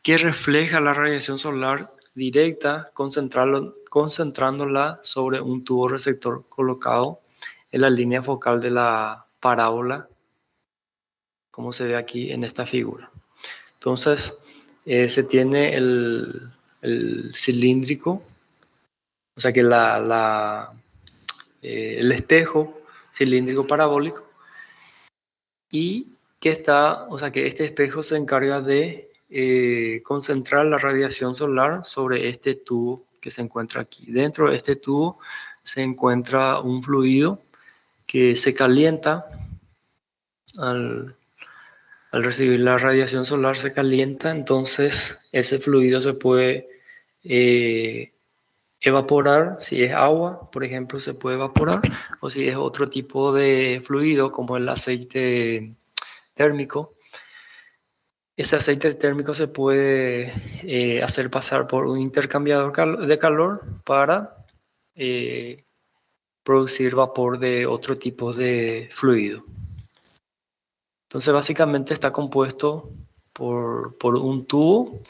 que refleja la radiación solar directa, concentrándola sobre un tubo receptor colocado en la línea focal de la parábola, como se ve aquí en esta figura. Entonces, se tiene el cilíndrico, o sea que el espejo cilíndrico parabólico, y que este espejo se encarga de concentrar la radiación solar sobre este tubo que se encuentra aquí. Dentro de este tubo se encuentra un fluido que se calienta al recibir la radiación solar, se calienta, entonces ese fluido se puede evaporar. Si es agua, por ejemplo, se puede evaporar, o si es otro tipo de fluido como el aceite térmico, ese aceite térmico se puede hacer pasar por un intercambiador de calor para producir vapor de otro tipo de fluido. Entonces básicamente está compuesto por un tubo,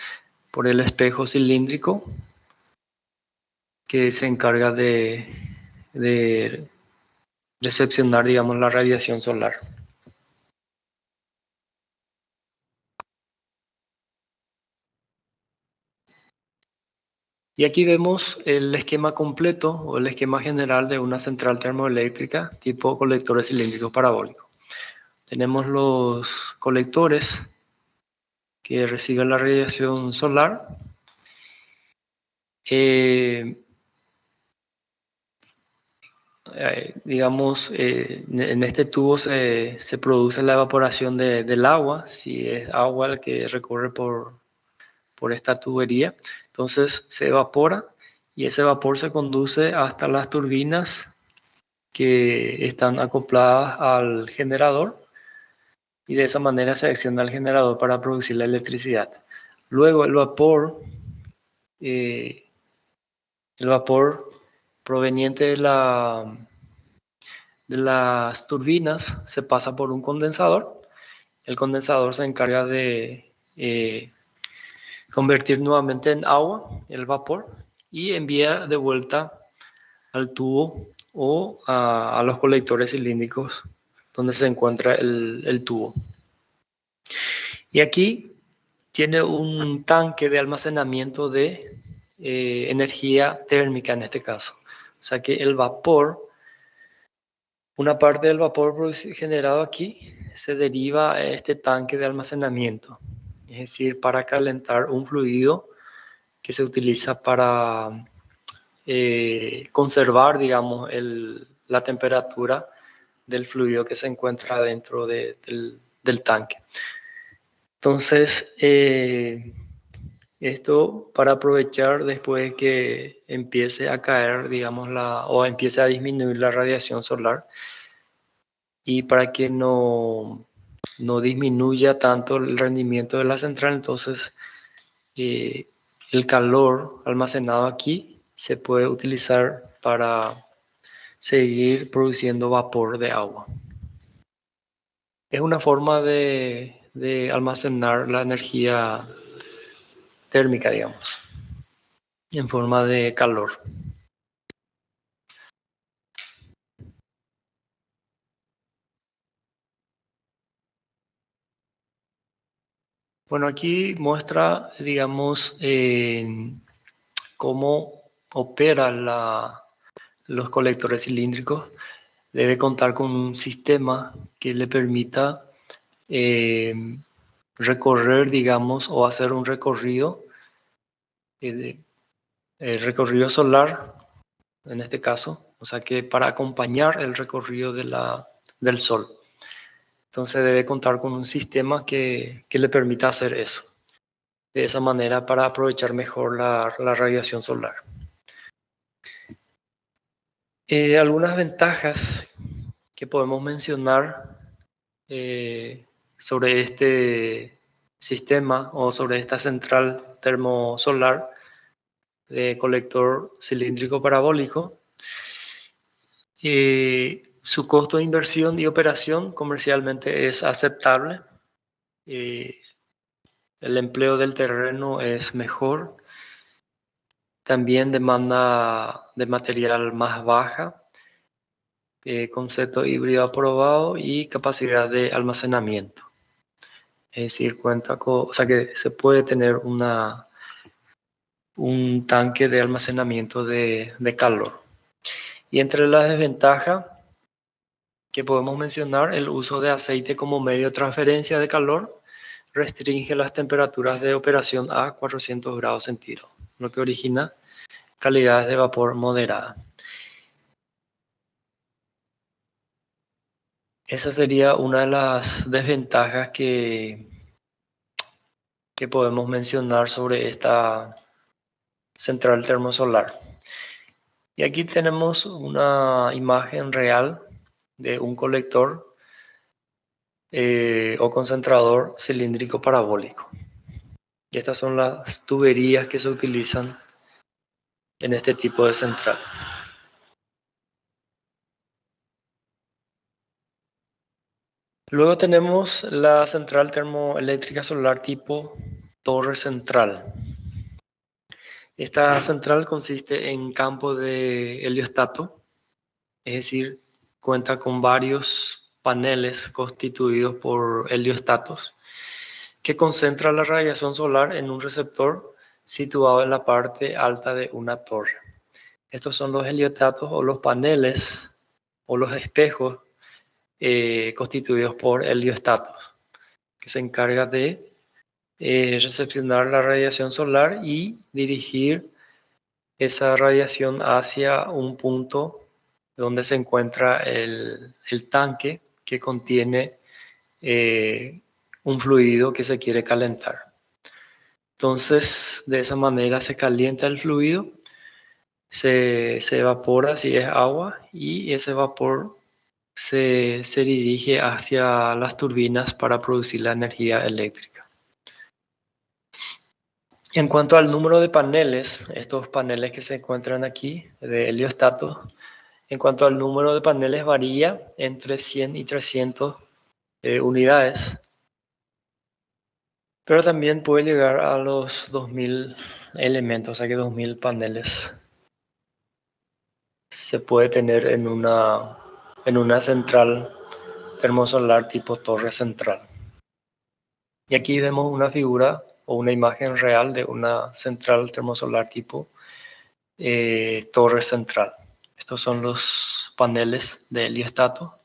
por el espejo cilíndrico que se encarga de recepcionar, digamos, la radiación solar. Y aquí vemos el esquema completo o el esquema general de una central termoeléctrica tipo colectores cilíndricos parabólicos. Tenemos los colectores que reciben la radiación solar. Digamos, en este tubo se produce la evaporación del agua, si es agua el que recorre por esta tubería. Entonces se evapora y ese vapor se conduce hasta las turbinas que están acopladas al generador, y de esa manera se acciona el generador para producir la electricidad. Luego el vapor proveniente de las turbinas se pasa por un condensador. El condensador se encarga de convertir nuevamente en agua el vapor y envía de vuelta al tubo o a los colectores cilíndricos donde se encuentra el tubo. Y aquí tiene un tanque de almacenamiento de energía térmica en este caso. O sea que el vapor, una parte del vapor generado aquí se deriva a este tanque de almacenamiento, es decir, para calentar un fluido que se utiliza para conservar, digamos, la temperatura del fluido que se encuentra dentro del tanque. Entonces, esto para aprovechar después de que empiece a caer, digamos, o empiece a disminuir la radiación solar, y para que no disminuya tanto el rendimiento de la central, entonces el calor almacenado aquí se puede utilizar para seguir produciendo vapor de agua. Es una forma de almacenar la energía térmica, digamos, en forma de calor. Bueno, aquí muestra, digamos, cómo opera los colectores cilíndricos. Debe contar con un sistema que le permita recorrer, digamos, o hacer un recorrido, el recorrido solar, en este caso, o sea que para acompañar el recorrido del Sol. Entonces debe contar con un sistema que le permita hacer eso. De esa manera para aprovechar mejor la radiación solar. Algunas ventajas que podemos mencionar sobre este sistema o sobre esta central termosolar de colector cilíndrico parabólico. Su costo de inversión y operación comercialmente es aceptable. el empleo del terreno es mejor. También demanda de material más baja, concepto híbrido aprobado y capacidad de almacenamiento. Es decir, cuenta con, o sea que se puede tener un tanque de almacenamiento de calor. Y entre las desventajas que podemos mencionar, el uso de aceite como medio de transferencia de calor restringe las temperaturas de operación a 400 grados centígrados, lo que origina calidades de vapor moderada. Esa sería una de las desventajas que podemos mencionar sobre esta central termosolar. Y aquí tenemos una imagen real de un colector o concentrador cilíndrico parabólico. Y estas son las tuberías que se utilizan en este tipo de central. Luego tenemos la central termoeléctrica solar tipo torre central. Esta central consiste en campo de heliostato, es decir, cuenta con varios paneles constituidos por heliostatos que concentra la radiación solar en un receptor situado en la parte alta de una torre. Estos son los heliostatos o los paneles o los espejos constituidos por heliostatos, que se encarga de recepcionar la radiación solar y dirigir esa radiación hacia un punto donde se encuentra el tanque que contiene un fluido que se quiere calentar. Entonces, de esa manera se calienta el fluido, se evapora si es agua y ese vapor se dirige hacia las turbinas para producir la energía eléctrica. En cuanto al número de paneles, estos paneles que se encuentran aquí de heliostatos, en cuanto al número de paneles varía entre 100 y 300 unidades, pero también puede llegar a los 2000 elementos, o sea que 2000 paneles se puede tener en una central termosolar tipo torre central. Y aquí vemos una figura o una imagen real de una central termosolar tipo torre central. Estos son los paneles de heliostato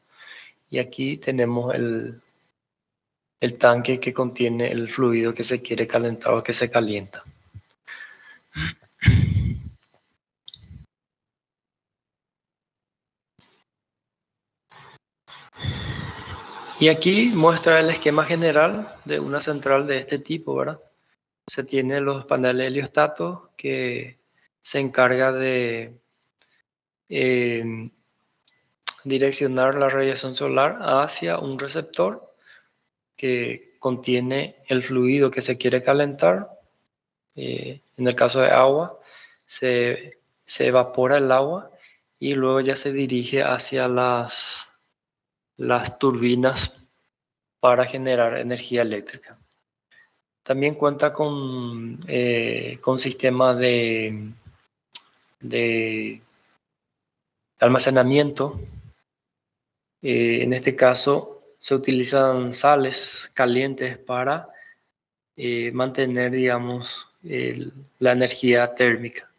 y aquí tenemos el tanque que contiene el fluido que se quiere calentar o que se calienta. Y aquí muestra el esquema general de una central de este tipo, ¿verdad? Se tiene los paneles heliostatos que se encarga de direccionar la radiación solar hacia un receptor que contiene el fluido que se quiere calentar. En el caso de agua, se evapora el agua y luego ya se dirige hacia las turbinas para generar energía eléctrica. También cuenta con sistemas de almacenamiento. En este caso se utilizan sales calientes para mantener, digamos, la energía térmica.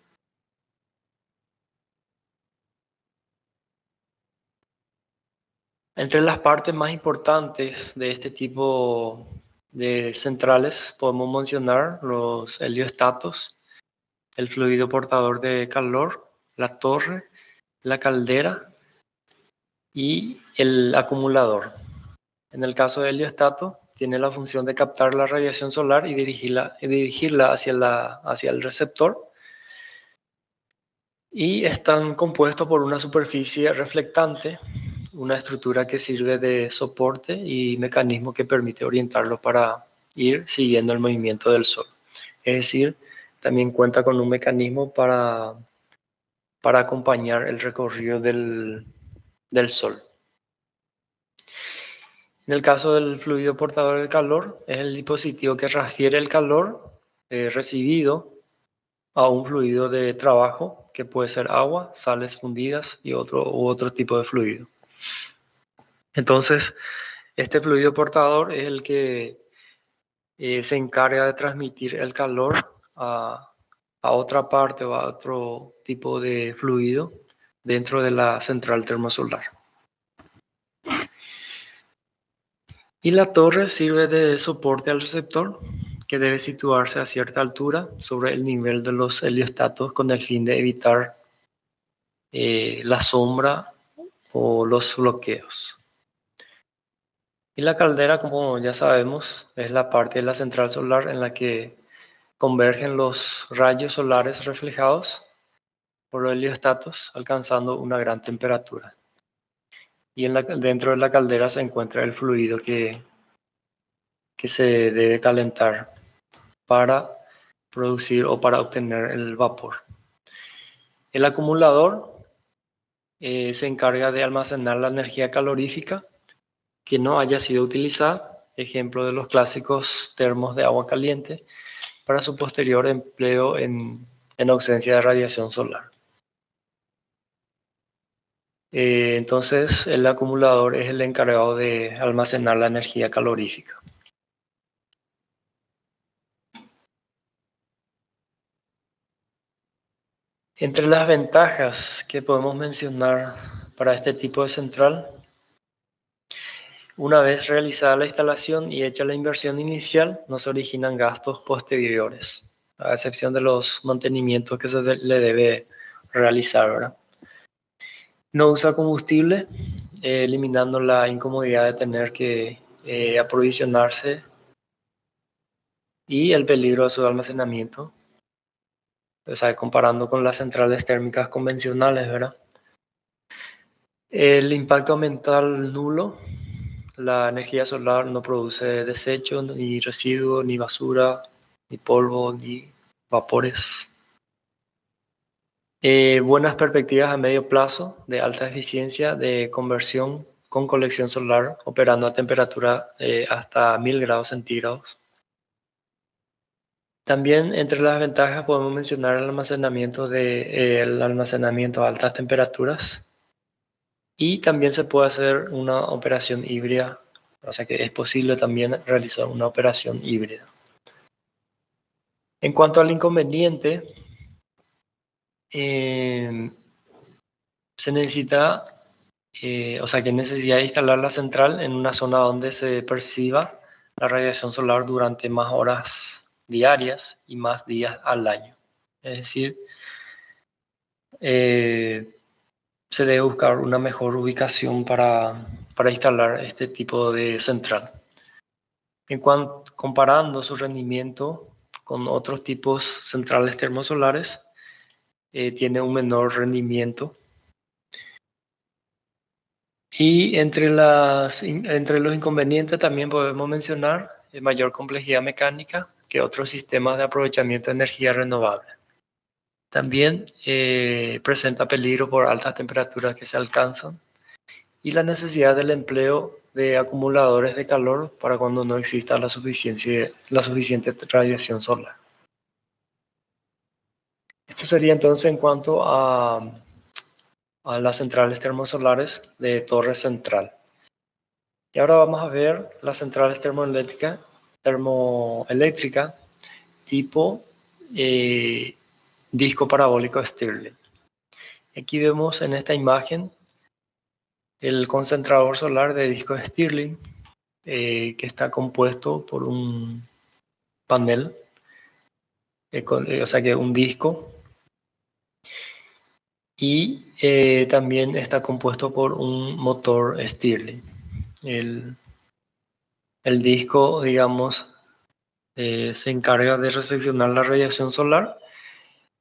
Entre las partes más importantes de este tipo de centrales podemos mencionar los heliostatos, el fluido portador de calor, la torre, la caldera y el acumulador. En el caso del heliostato, tiene la función de captar la radiación solar y dirigirla hacia el receptor. Y están compuestos por una superficie reflectante, una estructura que sirve de soporte y mecanismo que permite orientarlo para ir siguiendo el movimiento del Sol. Es decir, también cuenta con un mecanismo para acompañar el recorrido del Sol. En el caso del fluido portador del calor, es el dispositivo que transfiere el calor recibido a un fluido de trabajo, que puede ser agua, sales fundidas y otro tipo de fluido. Entonces, este fluido portador es el que se encarga de transmitir el calor a otra parte o a otro tipo de fluido dentro de la central termosolar. Y la torre sirve de soporte al receptor, que debe situarse a cierta altura sobre el nivel de los heliostatos con el fin de evitar la sombra o los bloqueos. Y la caldera, como ya sabemos, es la parte de la central solar en la que convergen los rayos solares reflejados por los heliostatos, alcanzando una gran temperatura. Y dentro de la caldera se encuentra el fluido que se debe calentar para producir o para obtener el vapor. El acumulador se encarga de almacenar la energía calorífica que no haya sido utilizada, ejemplo de los clásicos termos de agua caliente, para su posterior empleo en ausencia de radiación solar. Entonces, el acumulador es el encargado de almacenar la energía calorífica. Entre las ventajas que podemos mencionar para este tipo de central, una vez realizada la instalación y hecha la inversión inicial, no se originan gastos posteriores, a excepción de los mantenimientos que se le debe realizar, ¿verdad? No usa combustible, eliminando la incomodidad de tener que aprovisionarse y el peligro de su almacenamiento, o sea, comparando con las centrales térmicas convencionales, ¿verdad? El impacto ambiental nulo. La energía solar no produce desechos, ni residuos, ni basura, ni polvo, ni vapores. Buenas perspectivas a medio plazo de alta eficiencia de conversión con colección solar operando a temperatura hasta 1000 grados centígrados. También entre las ventajas podemos mencionar el almacenamiento a altas temperaturas, y también se puede hacer una operación híbrida, o sea que es posible también realizar una operación híbrida. En cuanto al inconveniente, se necesita, o sea que necesita instalar la central en una zona donde se perciba la radiación solar durante más horas diarias y más días al año. Es decir, se debe buscar una mejor ubicación para instalar este tipo de central. Comparando su rendimiento con otros tipos centrales termosolares, tiene un menor rendimiento. Y entre los inconvenientes también podemos mencionar mayor complejidad mecánica que otros sistemas de aprovechamiento de energía renovable. También presenta peligro por altas temperaturas que se alcanzan y la necesidad del empleo de acumuladores de calor para cuando no exista la suficiente radiación solar. Esto sería entonces en cuanto a las centrales termosolares de torre central. Y ahora vamos a ver las centrales termoeléctricas tipo disco parabólico Stirling. Aquí vemos en esta imagen el concentrador solar de disco Stirling, que está compuesto por un panel, o sea que un disco, y también está compuesto por un motor Stirling. El disco, digamos, se encarga de recepcionar la radiación solar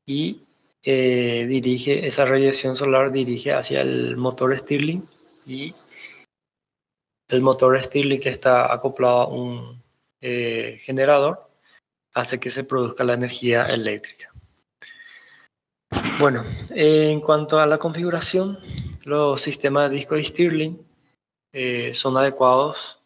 y esa radiación solar dirige hacia el motor Stirling, y el motor Stirling, que está acoplado a un generador, hace que se produzca la energía eléctrica. Bueno, en cuanto a la configuración, los sistemas de disco de Stirling son adecuados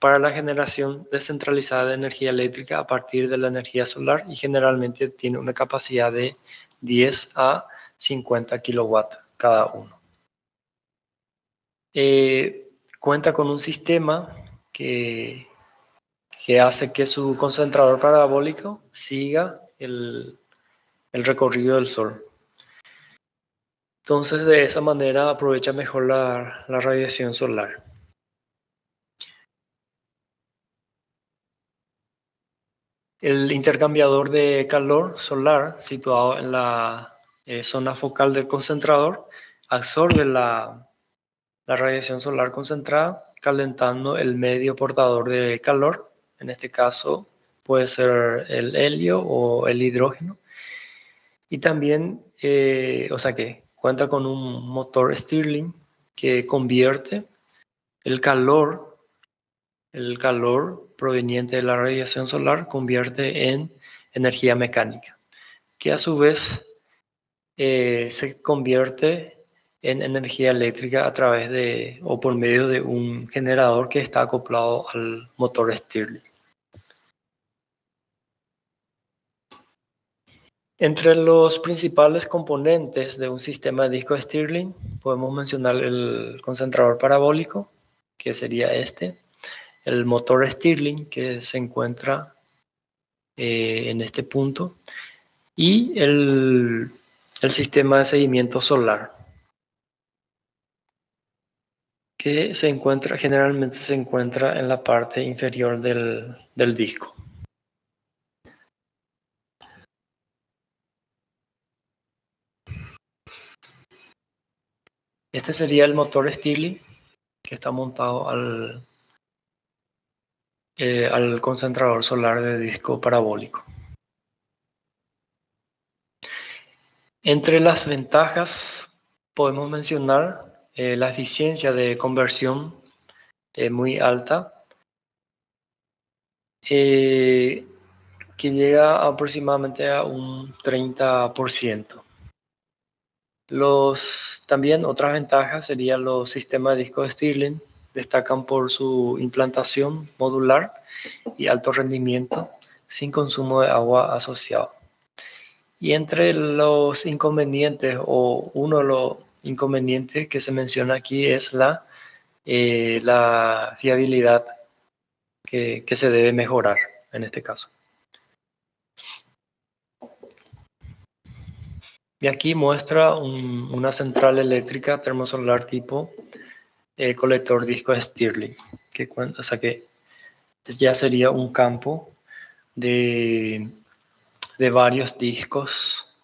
para la generación descentralizada de energía eléctrica a partir de la energía solar y generalmente tiene una capacidad de 10 a 50 kilowatts cada uno. Cuenta con un sistema que hace que su concentrador parabólico siga el recorrido del Sol. Entonces, de esa manera aprovecha mejor la radiación solar. El intercambiador de calor solar situado en la zona focal del concentrador absorbe la radiación solar concentrada, calentando el medio portador de calor. En este caso puede ser el helio o el hidrógeno. Y también, cuenta con un motor Stirling que convierte el calor proveniente de la radiación solar, convierte en energía mecánica, que a su vez se convierte en energía eléctrica a través de o por medio de un generador que está acoplado al motor Stirling. Entre los principales componentes de un sistema de disco Stirling podemos mencionar el concentrador parabólico, que sería este, el motor Stirling, que se encuentra en este punto, y el sistema de seguimiento solar, que generalmente se encuentra en la parte inferior del disco. Este sería el motor Stirling que está montado al concentrador solar de disco parabólico. Entre las ventajas podemos mencionar la eficiencia de conversión muy alta, que llega aproximadamente a un 30%. También otras ventajas serían los sistemas de disco Stirling, destacan por su implantación modular y alto rendimiento sin consumo de agua asociado. Y entre los inconvenientes, o uno de los inconvenientes que se menciona aquí, es la fiabilidad que se debe mejorar en este caso. Y aquí muestra una central eléctrica termosolar tipo colector disco Stirling, que ya sería un campo de varios discos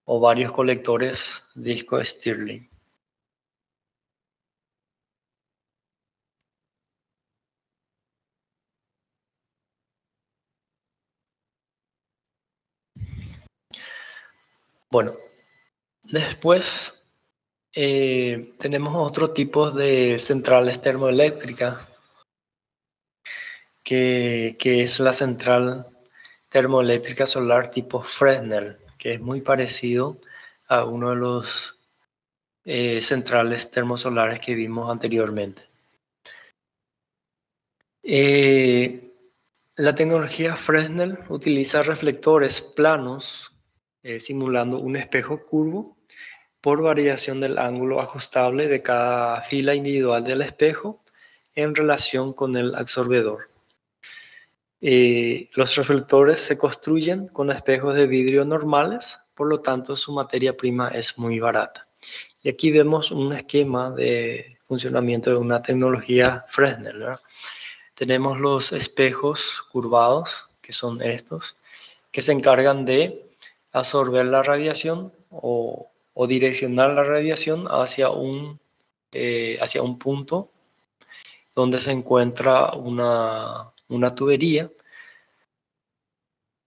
o varios colectores disco Stirling. Bueno, después tenemos otro tipo de centrales termoeléctricas, que es la central termoeléctrica solar tipo Fresnel, que es muy parecido a uno de los centrales termosolares que vimos anteriormente. La tecnología Fresnel utiliza reflectores planos simulando un espejo curvo por variación del ángulo ajustable de cada fila individual del espejo en relación con el absorbedor. Los reflectores se construyen con espejos de vidrio normales, por lo tanto su materia prima es muy barata. Y aquí vemos un esquema de funcionamiento de una tecnología Fresnel, ¿verdad? Tenemos los espejos curvados, que son estos, que se encargan de absorber la radiación o direccionar la radiación hacia un punto donde se encuentra una tubería,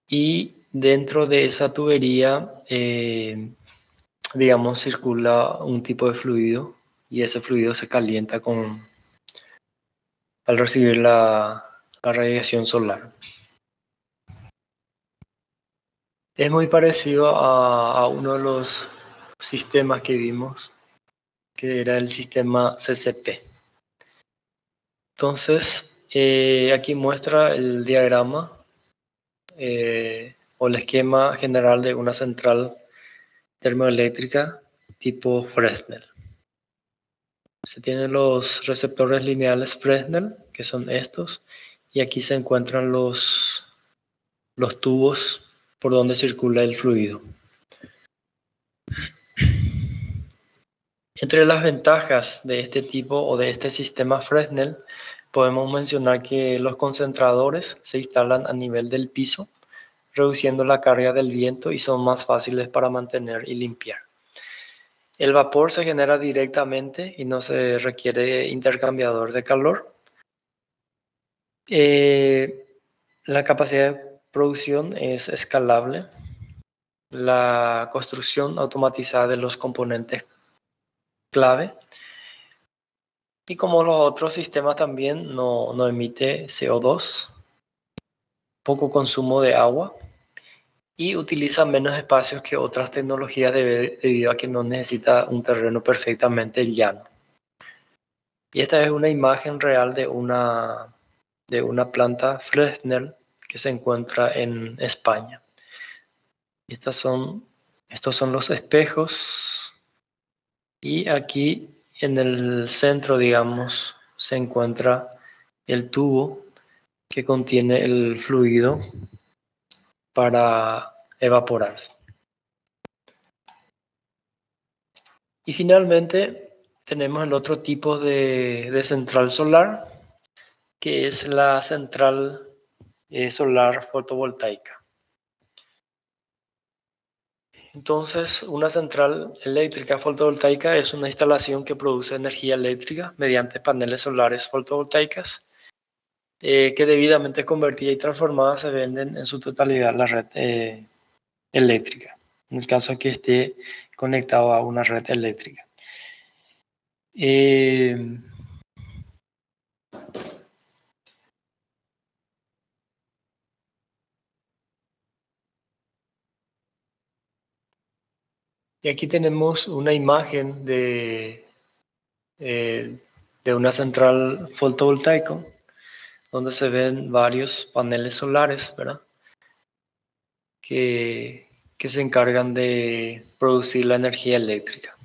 y dentro de esa tubería, digamos, circula un tipo de fluido, y ese fluido se calienta al recibir la radiación solar. Es muy parecido a uno de los sistemas que vimos, que era el sistema CCP. Entonces, Aquí muestra el diagrama o el esquema general de una central termoeléctrica tipo Fresnel. Se tienen los receptores lineales Fresnel, que son estos, y aquí se encuentran los tubos por donde circula el fluido. Entre las ventajas de este tipo o de este sistema Fresnel, podemos mencionar que los concentradores se instalan a nivel del piso, reduciendo la carga del viento y son más fáciles para mantener y limpiar. El vapor se genera directamente y no se requiere intercambiador de calor. La capacidad de producción es escalable. La construcción automatizada de los componentes clave. Y como los otros sistemas también no emite CO2, poco consumo de agua y utiliza menos espacios que otras tecnologías debido a que no necesita un terreno perfectamente llano. Y esta es una imagen real de una planta Fresnel que se encuentra en España. Estos son los espejos y aquí en el centro, digamos, se encuentra el tubo que contiene el fluido para evaporarse. Y finalmente tenemos el otro tipo de central solar, que es la central solar fotovoltaica. Entonces, una central eléctrica fotovoltaica es una instalación que produce energía eléctrica mediante paneles solares fotovoltaicas que debidamente convertidas y transformadas se venden en su totalidad a la red eléctrica, en el caso que esté conectado a una red eléctrica. Y aquí tenemos una imagen de una central fotovoltaica, donde se ven varios paneles solares, ¿verdad? Que se encargan de producir la energía eléctrica.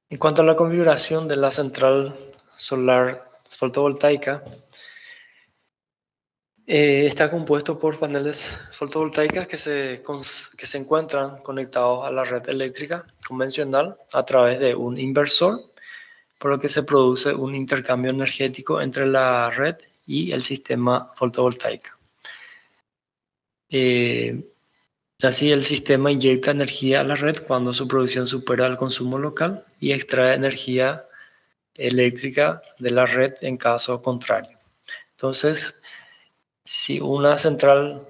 En cuanto a la configuración de la central solar fotovoltaica, está compuesto por paneles fotovoltaicas que se encuentran conectados a la red eléctrica convencional a través de un inversor, por lo que se produce un intercambio energético entre la red y el sistema fotovoltaico. Así el sistema inyecta energía a la red cuando su producción supera el consumo local y extrae energía eléctrica de la red en caso contrario. Entonces, si una central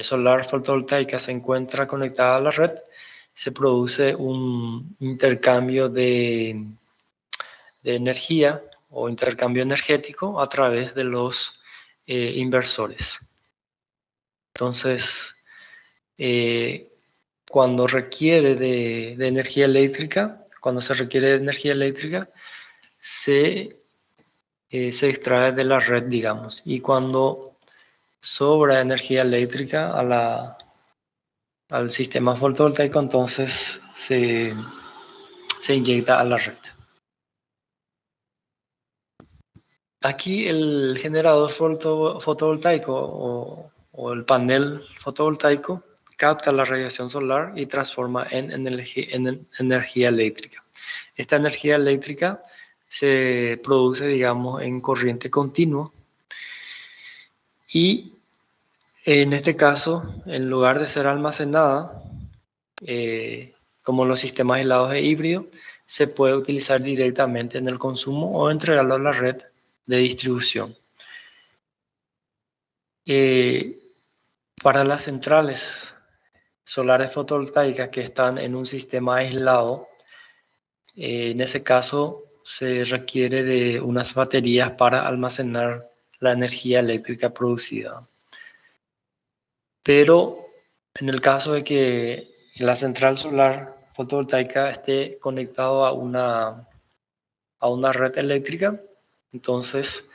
solar fotovoltaica se encuentra conectada a la red, se produce un intercambio de energía o intercambio energético a través de los inversores. Entonces, cuando se requiere de energía eléctrica, se extrae de la red, digamos, y cuando sobra energía eléctrica al sistema fotovoltaico, entonces se inyecta a la red. Aquí el generador fotovoltaico o el panel fotovoltaico capta la radiación solar y transforma en energía eléctrica. Esta energía eléctrica se produce, digamos, en corriente continua y en este caso, en lugar de ser almacenada, como los sistemas aislados e híbridos, se puede utilizar directamente en el consumo o entregarlo a la red de distribución. Para las centrales solares fotovoltaicas que están en un sistema aislado, en ese caso se requiere de unas baterías para almacenar la energía eléctrica producida. Pero en el caso de que la central solar fotovoltaica esté conectada a una red eléctrica, Entonces,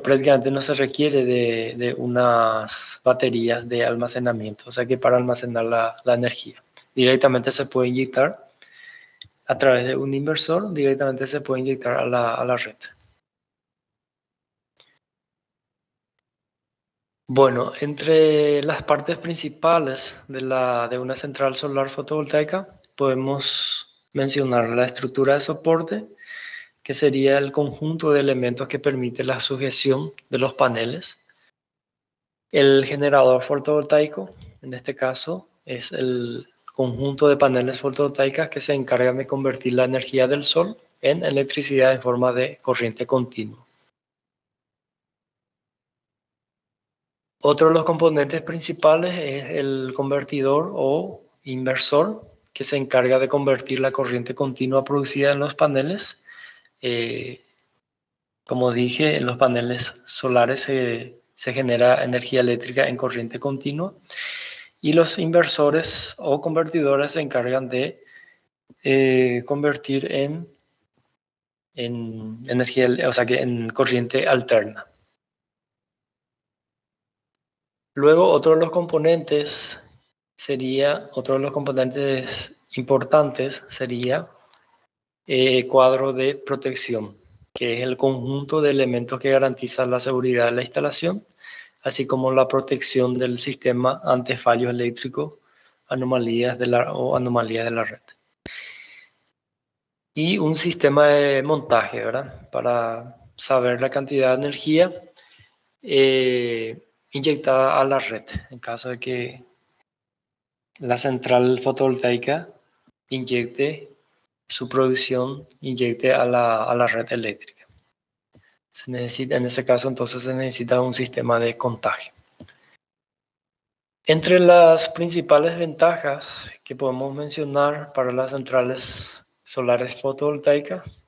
prácticamente no se requiere de unas baterías de almacenamiento, o sea que para almacenar la energía. Directamente se puede inyectar a través de un inversor, directamente se puede inyectar a la red. Bueno, entre las partes principales de una central solar fotovoltaica podemos mencionar la estructura de soporte, que sería el conjunto de elementos que permite la sujeción de los paneles. El generador fotovoltaico, en este caso, es el conjunto de paneles fotovoltaicos que se encargan de convertir la energía del sol en electricidad en forma de corriente continua. Otro de los componentes principales es el convertidor o inversor, que se encarga de convertir la corriente continua producida en los paneles. Como dije, en los paneles solares se genera energía eléctrica en corriente continua y los inversores o convertidores se encargan de convertir en energía, o sea que en corriente alterna. Luego, otro de los componentes importantes sería cuadro de protección, que es el conjunto de elementos que garantizan la seguridad de la instalación, así como la protección del sistema ante fallos eléctricos, anomalías de la red. Y un sistema de montaje, ¿verdad? Para saber la cantidad de energía inyectada a la red, en caso de que la central fotovoltaica su producción inyecte a la red eléctrica. En ese caso, entonces, se necesita un sistema de contagio. Entre las principales ventajas que podemos mencionar para las centrales solares fotovoltaicas,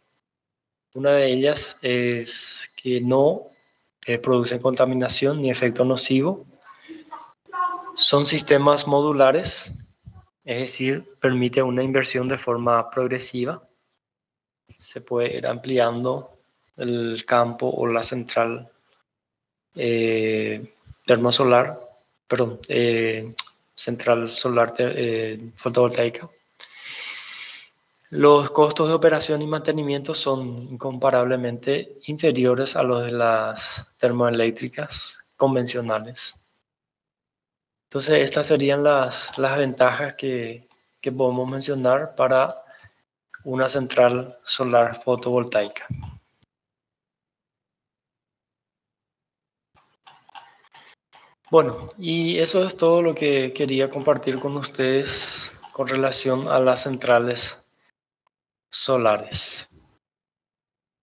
una de ellas es que no producen contaminación ni efecto nocivo. Son sistemas modulares, es decir, permite una inversión de forma progresiva. Se puede ir ampliando el campo o la central termosolar, perdón, central solar fotovoltaica. Los costos de operación y mantenimiento son incomparablemente inferiores a los de las termoeléctricas convencionales. Entonces, estas serían las ventajas que podemos mencionar para una central solar fotovoltaica. Bueno, y eso es todo lo que quería compartir con ustedes con relación a las centrales solares.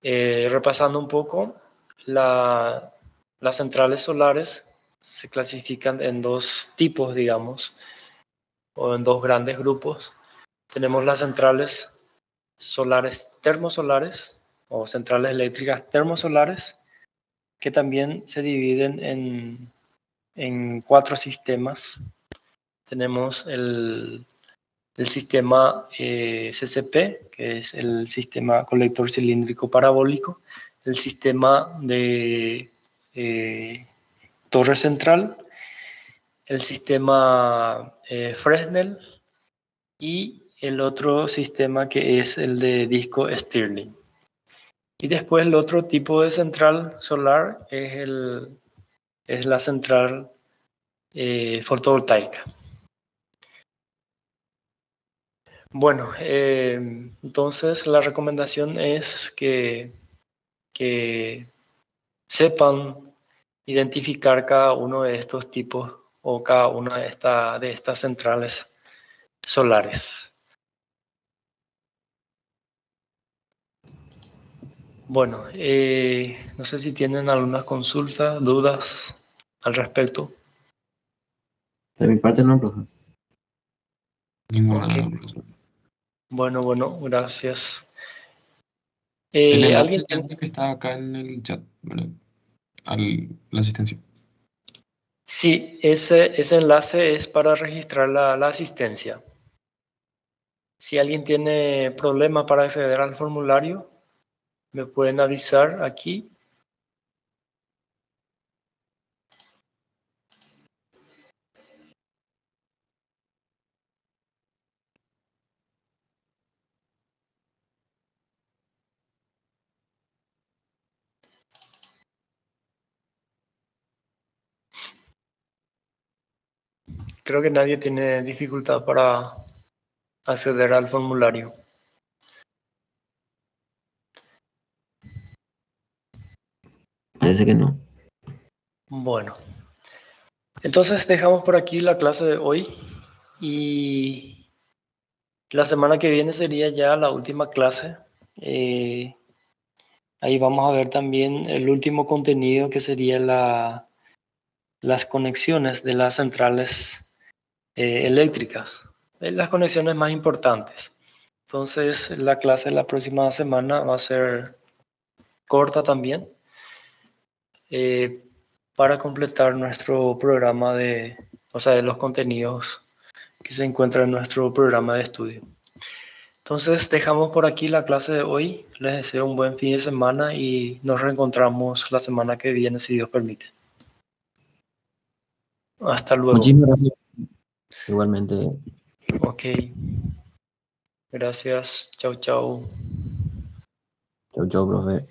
Repasando un poco, las centrales solares se clasifican en dos tipos, digamos, o en dos grandes grupos. Tenemos las centrales solares termosolares o centrales eléctricas termosolares, que también se dividen en 4 sistemas. Tenemos el sistema CCP, que es el sistema colector cilíndrico parabólico, el sistema de torre central, el sistema Fresnel y el otro sistema que es el de disco Stirling. Y después el otro tipo de central solar es la central fotovoltaica. Bueno, entonces la recomendación es que sepan identificar cada uno de estos tipos o cada una de estas centrales solares. Bueno, no sé si tienen algunas consultas, dudas al respecto. De mi parte no, profe. Ninguna. Okay. Bueno, gracias. El enlace ¿Alguien es el que está acá en el chat, ¿verdad? La asistencia. Sí, ese enlace es para registrar la asistencia. Si alguien tiene problema para acceder al formulario, me pueden avisar aquí. Creo que nadie tiene dificultad para acceder al formulario. Parece que no. Bueno, entonces dejamos por aquí la clase de hoy y la semana que viene sería ya la última clase. Ahí vamos a ver también el último contenido que sería las conexiones de las centrales eléctricas, las conexiones más importantes. Entonces la clase de la próxima semana va a ser corta también, para completar nuestro programa de los contenidos que se encuentran en nuestro programa de estudio. Entonces dejamos por aquí la clase de hoy. Les deseo un buen fin de semana y nos reencontramos la semana que viene, si Dios permite. Hasta luego. Muchísimas gracias. Igualmente. Ok. Gracias. Chau, chau. Chau, chau, profe.